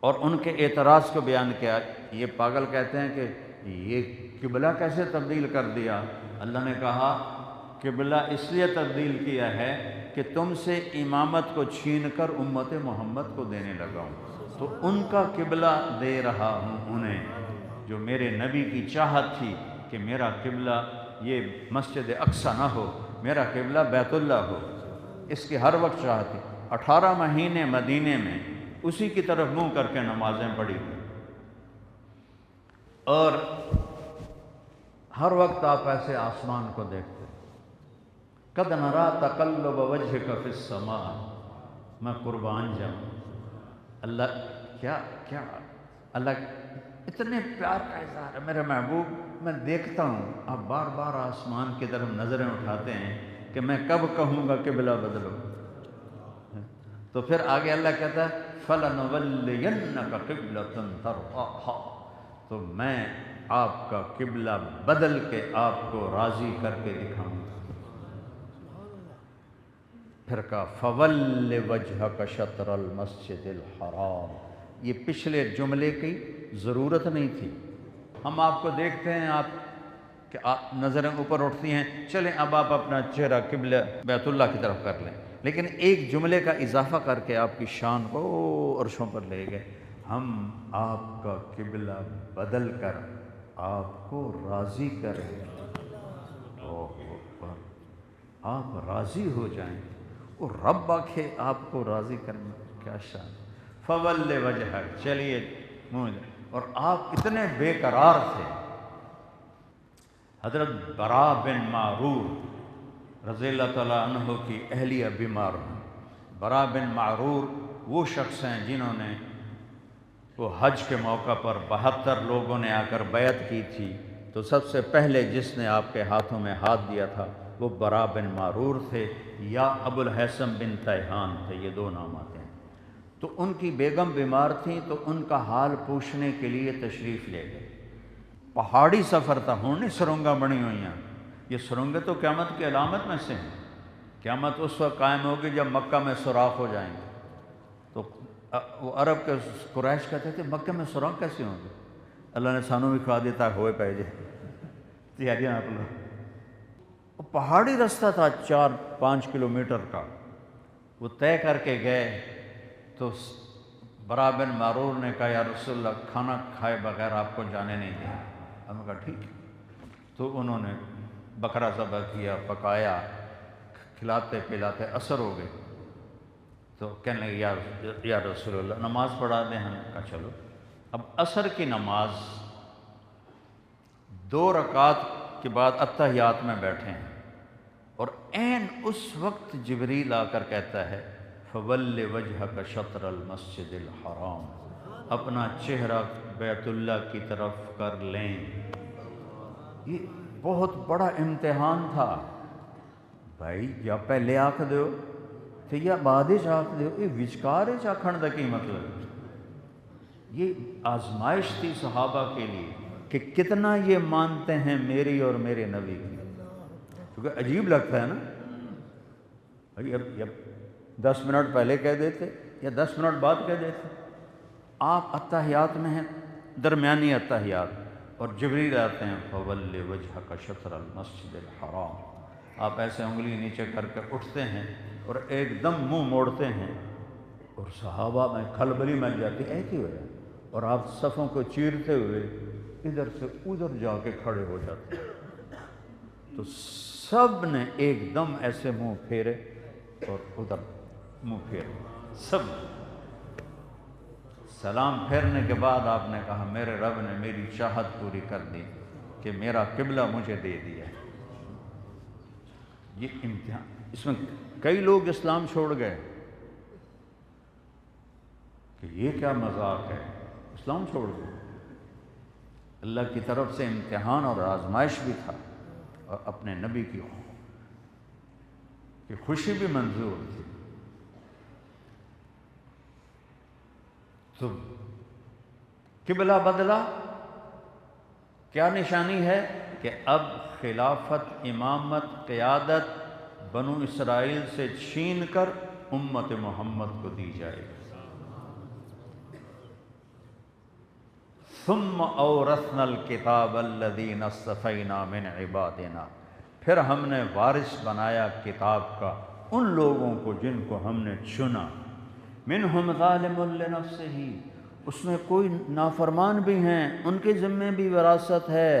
اور ان کے اعتراض کو بیان کیا۔ یہ پاگل کہتے ہیں کہ یہ قبلہ کیسے تبدیل کر دیا؟ اللہ نے کہا قبلہ اس لیے تبدیل کیا ہے کہ تم سے امامت کو چھین کر امت محمد کو دینے لگا ہوں، تو ان کا قبلہ دے رہا ہوں انہیں، جو میرے نبی کی چاہت تھی کہ میرا قبلہ یہ مسجد اقصی نہ ہو، میرا قبلہ بیت اللہ ہو، اس کی ہر وقت چاہت تھی۔ 18 مہینے مدینے میں اسی کی طرف منہ کر کے نمازیں پڑھی، اور ہر وقت آپ ایسے آسمان کو دیکھتے، قد نرا تقلب وجهک فی السماء، میں قربان جاؤں۔ اللہ کیا اللہ اتنے پیار کا اظہار ہے، میرے محبوب میں دیکھتا ہوں آپ بار بار آسمان کی طرف نظریں اٹھاتے ہیں کہ میں کب کہوں گا قبلہ بدلو۔ تو پھر آگے اللہ کہتا ہے فَلَنُوَلِّيَنَّكَ قِبْلَةً تَرْضَاهَا، تو میں آپ کا قبلہ بدل کے آپ کو راضی کر کے دکھاؤں گا۔ پھر کہا فَوَلِّ وَجْهَكَ شَطْرَ الْمَسْجِدِ الْحَرَامِ، یہ پچھلے جملے کی ضرورت نہیں تھی۔ ہم آپ کو دیکھتے ہیں آپ کہ آپ نظریں اوپر اٹھتی ہیں، چلیں اب آپ اپنا چہرہ قبلہ بیت اللہ کی طرف کر لیں، لیکن ایک جملے کا اضافہ کر کے آپ کی شان کو عرشوں پر لے گئے۔ ہم آپ کا قبلہ بدل کر آپ کو راضی کریں، آپ راضی ہو جائیں، اور رب آکھے آپ کو راضی کرنا، کیا شان۔ فول وجہ، چلیے منہ، اور آپ اتنے بے قرار تھے۔ حضرت برا بن معرور رضی اللہ تعالیٰ عنہ کی اہلیہ بیمار ہوں۔ برا بن معرور وہ شخص ہیں جنہوں نے وہ حج کے موقع پر 72 لوگوں نے آ کر بیعت کی تھی، تو سب سے پہلے جس نے آپ کے ہاتھوں میں ہاتھ دیا تھا وہ برا بن معرور تھے، یا ابو الحسن بن تیہان تھے، یہ دو نام آتے ہیں۔ تو ان کی بیگم بیمار تھیں، تو ان کا حال پوچھنے کے لیے تشریف لے گئے۔ پہاڑی سفر تھا، ہوں نہیں سرنگاں بنی ہوئی ہیں، یہ سرنگیں تو قیامت کی علامت میں سے ہیں۔ قیامت اس وقت قائم ہوگی جب مکہ میں سوراخ ہو جائیں گے۔ تو وہ عرب کے قریش کہتے تھے مکہ میں سوراخ کیسے ہوں گے؟ اللہ نے سانوں بھی کھا دیتا ہوئے پہ جے تیاریاں آپ لوگ۔ پہاڑی رستہ تھا 4-5 کلومیٹر کا، وہ طے کر کے گئے۔ تو برا بن معرور نے کہا یا رسول اللہ کھانا کھائے بغیر آپ کو جانے نہیں دیں۔ ہم نے کہا ٹھیک ہے۔ تو انہوں نے بکرا ذبح کیا، پکایا، کھلاتے پلاتے عصر ہو گئی۔ تو کہنے لگے یا رسول اللہ نماز پڑھا دیں۔ ہم نے کہا چلو۔ اب عصر کی نماز 2 رکعت کے بعد اتحیات میں بیٹھے ہیں، اور عین اس وقت جبریل آ کر کہتا ہے فَوَلِّ وَجْهَكَ شَطْرَ الْمَسْجِدِ الْحَرَامِ، اپنا چہرہ بیت اللہ کی طرف کر لیں۔ یہ بہت بڑا امتحان تھا بھائی، یا پہلے آکھ دیو تو یا بعد آکھ دیو، یہ وچکار آکھن دا کی مطلب؟ یہ آزمائش تھی صحابہ کے لیے کہ کتنا یہ مانتے ہیں میری اور میرے نبی کی، کیونکہ عجیب لگتا ہے نا بھائی، اب 10 منٹ پہلے کہہ دیتے یا 10 منٹ بعد کہہ دیتے۔ آپ اتحیات میں ہیں، درمیانی اتحیات، اور جبریل آتے ہیں فَوَلِّ وَجْهَكَ شَطْرَ الْمَسْجِدِ الْحَرَامِ، آپ ایسے انگلی نیچے کر کے اٹھتے ہیں اور ایک دم منہ موڑتے ہیں، اور صحابہ میں کھلبلی مچ جاتی ہے ایک ہی ہو جائے، اور آپ صفوں کو چیرتے ہوئے ادھر سے ادھر جا کے کھڑے ہو جاتے ہیں۔ تو سب نے ایک دم ایسے منہ پھیرے اور ادھر منہ پھیرے، سب سلام پھیرنے کے بعد آپ نے کہا میرے رب نے میری چاہت پوری کر دی کہ میرا قبلہ مجھے دے دیا ہے۔ یہ امتحان، اس میں کئی لوگ اسلام چھوڑ گئے کہ یہ کیا مذاق ہے، اسلام چھوڑ گئے۔ اللہ کی طرف سے امتحان اور آزمائش بھی تھا، اور اپنے نبی کی خوشی بھی منظور تھی۔ تو قبلہ بدلا، کیا نشانی ہے کہ اب خلافت، امامت، قیادت بنو اسرائیل سے چھین کر امت محمد کو دی جائے گی۔ ثم اورثنا الکتاب الذین اصطفینا من عبادنا، پھر ہم نے وارث بنایا کتاب کا ان لوگوں کو جن کو ہم نے چنا، منہم ظالم لنفسہ، اس میں کوئی نافرمان بھی ہیں، ان کے ذمے بھی وراثت ہے،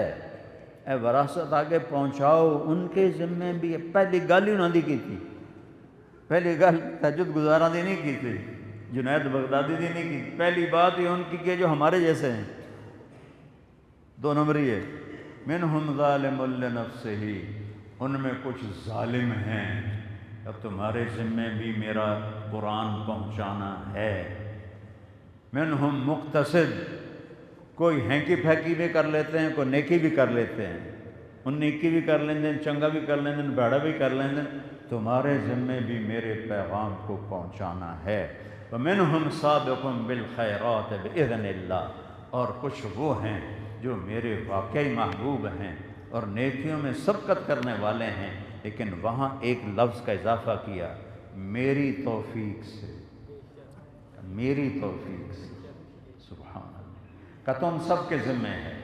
اے وراثت آگے پہنچاؤ، ان کے ذمے بھی ہے۔ پہلی گل ہی انہوں نے کی تھی، پہلی گل تہجد گزارا دی نہیں کی تھی، جنید بغدادی دی نہیں کی، پہلی بات یہ ان کی کہ جو ہمارے جیسے ہیں، دو نمبری ہے، منہم ظالم لنفسہ، ان میں کچھ ظالم ہیں، اب تمہارے ذمے بھی میرا قرآن پہنچانا ہے، منہم مقتصد، کوئی ہینکی پھینکی بھی کر لیتے ہیں، کوئی نیکی بھی کر لیتے ہیں، ان نیکی بھی کر لیندے ہیں، چنگا بھی کر لیندے ہیں، بیڑا بھی کر لیندے ہیں، تمہارے ذمے بھی میرے پیغام کو پہنچانا ہے۔ وَمِنْهُمْ سَابِقٌ بِالْخَيْرَاتِ بِإِذْنِ اللَّهِ، اور کچھ وہ ہیں جو میرے واقعی محبوب ہیں اور نیکیوں میں سبقت کرنے والے ہیں، لیکن وہاں ایک لفظ کا اضافہ کیا، میری توفیق سے، میری توفیق سے، سبحان اللہ، کہ تم سب کے ذمے ہے،